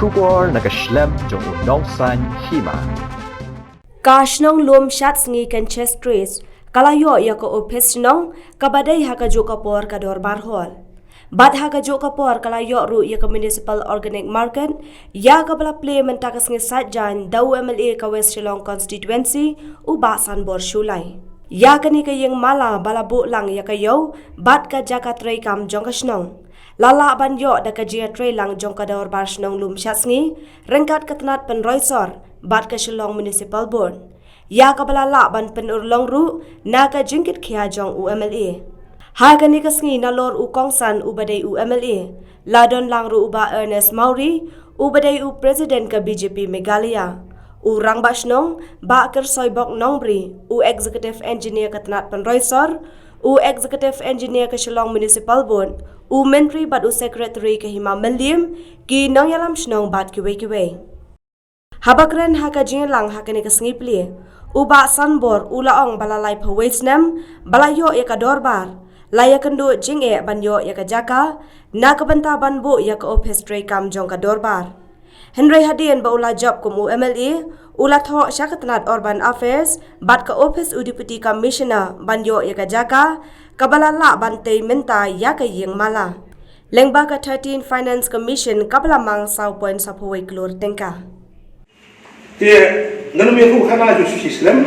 Shubor nakaslem jong unongsan hima. Kashnong lom shat sngi kan chestris kalayo ya ko office nong kabadai haka jo kapor kador barhol. Bad haka jo kapor kalayo ru ya ka municipal organic market ya kabala play mentakas ngi sajjan dau MLA ka West Shillong constituency u basan bor shulai. Ya kani ka yang mala bala bu lang ya kayo bad ka jaka tray kam jong kashnong. Lala ban yo da ka jia tray lang jong kador bar shnong lum shat sngi rengkat katnat pen roisor bat ka Shillong Municipal Board. Ya kabala la ban pen urlong ru na ka jingkit khia jong UMLA. Ha ka ni kasngi na lor u kongsan u badai UMLA. Ladon lang ru uba Ernest Mauri u badai u President ka BJP Meghalaya. U rang basnong ba ker soibok nongbri u Executive Engineer katnat pen roisor u Executive Engineer ka Shillong Municipal Board u Menteri bat u Secretary ka Hima Melim ki nong yalam shnong bat kiwe. Habakren haka jinlang haka ni kasngi pli uba sanbor ulaong balalai pawesnam balayo ya ka dorbar laya kendu jinge banyo ya ka jaka na kabanta banbu ya ka office tray kam jong ka dorbar Henry Hadien ba ula job kum UMLA ula tho syakatnat urban affairs bat ka office u deputy commissioner banyo ya ka jaka kabalala bantay menta ya ka yeng mala lengba ka 13 finance commission kabala mang saw point sa paway klur tengka nganu mi ko khana jo system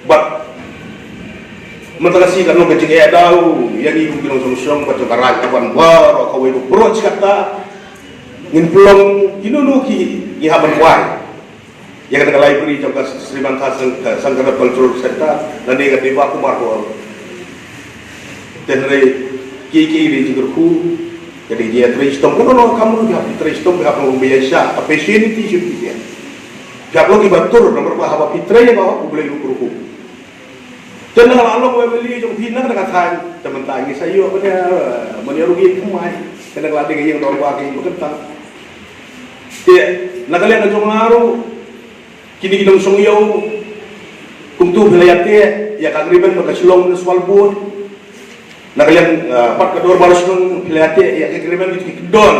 but matalasi kan no gajing e daw yani ko ginong solution ko to karaj kawan bar ko we bro chikata ngin plong kinunu ki haban wai ya kan library jo ka Sri Lanka Sangara Cultural Center nani ga dewa kumar ko tenre ki ri jigurku jadi dia tristom kono kamu ya tristom ga ko biasa opportunity should be there Jablo ki batur nomor ba haba fitre ya ba ubulai lukuruku. Dan kalau Allah mau beli jong hina dengan than teman tangi sayo pada menyerugi kumai kena keladi ke yang dorwa ke bekentang. Dia nakalian jong ngaru kini kita usung yo kumtu belayate ya kagriban maka Shillong Municipal Board. Nakalian pat kedor baru sung belayate ya kagriban itu kedon.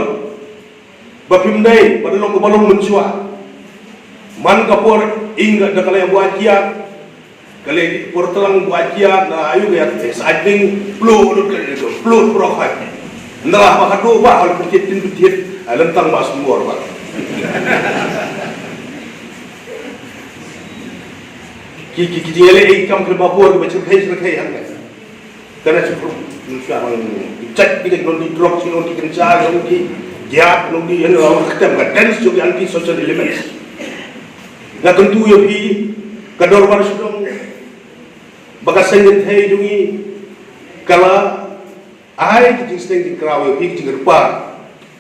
Bapimdai padulong ko balong mensua. Man kapor ingat dah kalau yang buat kiat, kalau portelang buat kiat, nah ayu ya exciting, flow profit. Nalah makan dua bah kalau berjit, lentang mas semua orang. Kita jelek ikam ke bawah, kita cerkai hang. Karena cukup sekarang cek kita non drop, non kencang, non giat, non yang orang kata dance juga anti social elements. Na tentu ya pi kador baru sedang bagas sengit hai jungi kala ai kijing steng di krawe pi kijing rupa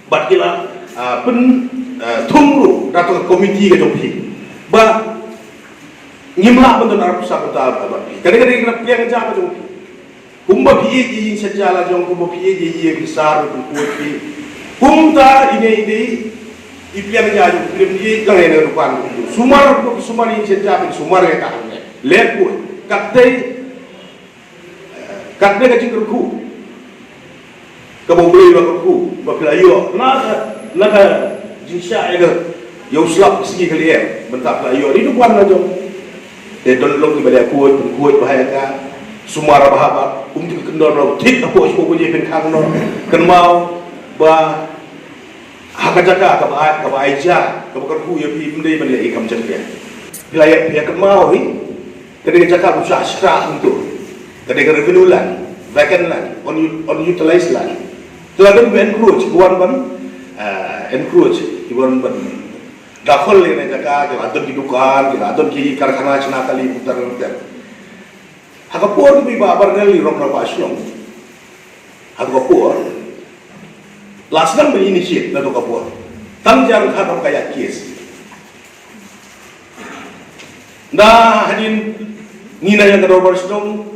bat kila pen thumru dato komiti ke jompi ba ngimla benton arab sakota ba kadang-kadang kena piang jang jompi kumba pi ji sejala jong kumba pi ji besar ku pi kumta ini ipian jaju film di kali ini rupan sumar ini sejak sumar ya kan lihat pun katde kacing kerku kabobli kerku baklayo naga jinsya itu yo slap segi kalian bentak layo ini rupan aja don long di balik kuat bahaya kan sumar bahabat untuk kendor tik apa semua punya penkang no kenmau bah hakajaka ka baija ka bakar ku ya pi mendai balik ikam cerita wilayah pihak mau ni kadang jaka usah stra untuk kadang revenue land vacant land unutilized land telah encroach encroach buan ban dakhol ni jaka adon di dukan adon ki karkhana china kali putar putar hakapor bi babar ngali rom rapasyon hakapor Lasnang berinisiat na kapur. Tangjang kanong kaya kes. Na hadin nina yang kador barsdong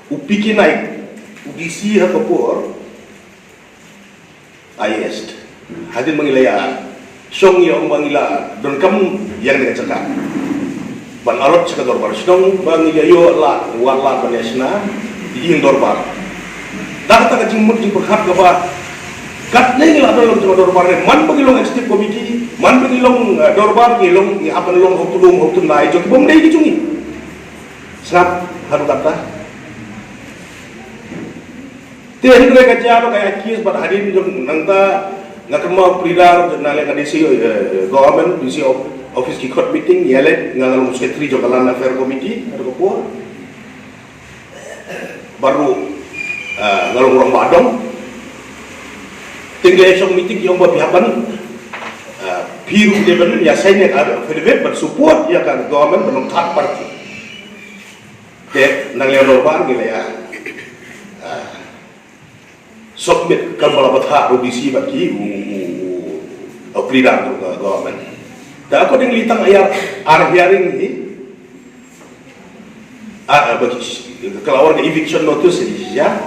upiki naik udisi ha kapur. Ayest. Hadin mangilaya song yang mangila don kam yang dengan cakap. Ban arot sa kador barsdong bangilayo la wala banesna di indor bar. Data ka jingmut jing berhak gaba kat neng lah dalam cuma dorbar ni man pagilong executive committee man pagilong dorbar ngilong apan long hok tulung nai jok bom dei gicungi snap haru kata tiada kena kerja lo kayak kis pada hari ni jom nangta ngakan mau peridar nale kadisi government disi office kikot meeting yale ngalung secretary jokalan affair committee ada ko baru ngalung orang badong tinggal esok meeting yang buat pihapan biru dia benar ya saya ada affidavit bersupport ya kan government belum third party dek nang leon orban gila ya submit kan balabat hak rubisi bagi peridar tu government dan aku dengan litang ayat hearing ni bagi kalau orang eviction notice ni ya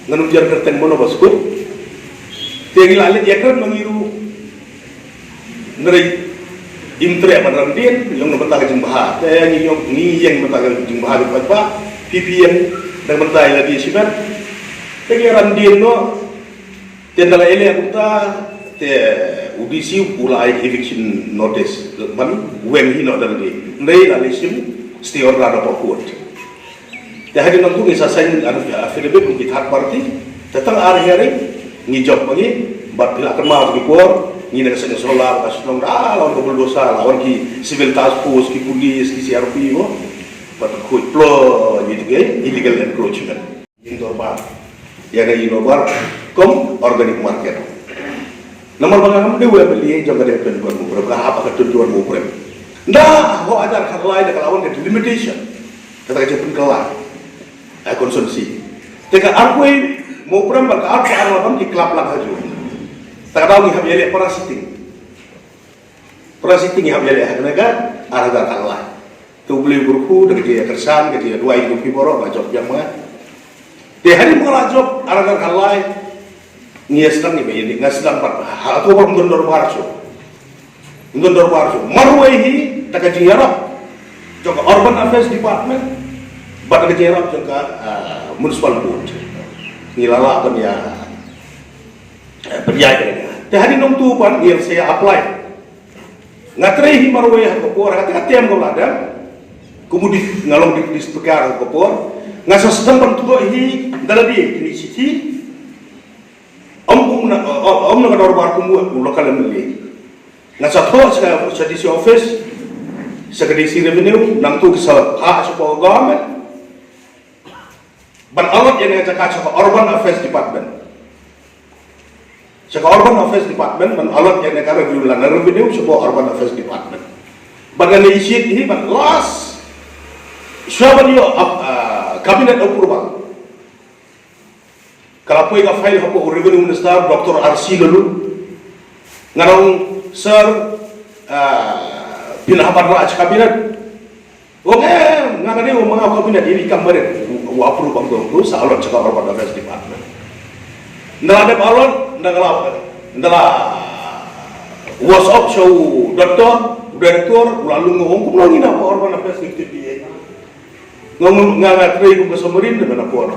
nganujar kerten mono basku tiang lalit ya kan mengiru neri imtre manrandin yang nombor jeng bahar yang ni yang nombor jeng bahar apa PPN dan mentai lagi sibat tiang randin no tiang ele aku ta te UDC ulai eviction notice man when he not lagi neri lalisim stior rada pokut dah hari nanti kita sign affidavit untuk third party datang hari ngijok lagi bat bila akan mau dipor ni nak senang solar kas nong lawan kabul dosa lawan ki civil task force ki polis ki CRP mo bat ku plo gitu ke illegal encroachment indoor bar ya na indoor bar kom organic market nomor bangam dewe beli jaga de pen buat mo berapa apa ketentuan mo prem dah ho ajar karlai de lawan ke limitation kata ke pen kelah konsumsi teka aku mau prem berkat apa di klub lah haju tak tahu ni habis parasiting yang habis mereka ada kalah tu beli burku dengan dia kersan dengan dia 2 ribu borok job yang mana di hari mengalah job ada kalah ngiaskan ni begini ngasdan par atau orang mendor barso marwaihi tak kajiarap juga urban affairs department pada kajiarap juga municipal board ngilala apa ya perjalanan hari nong tu pan yang saya apply ngatrehi marwai kopor hati-hati am golada kemudian ngalong di spekar kopor ngasa sedang bantu hi dalabi ini siti om na kador kumu lokal meli ngasa tho sa DC office secretary revenue nang tu kisah hak supaya government ban alat yang ngajak sa urban affairs department Saka Urban Affairs Department ban alat yang negara biulan revenue sebuah Urban Affairs Department. Bagan isit ini ban last siapa dia kabinet approval. Kalau puai ka file hapo revenue minister Dr. RC lalu ngarong sir pinahapan raj kabinet. Oke, ngangani mga kabinet ini kamarin approve ang tu sa alat saka Urban Affairs Department. Nala alon ndala WhatsApp show direktur lalu ngomong ko lagi na Urban Affairs ngomong nga 3 ko sa marin na po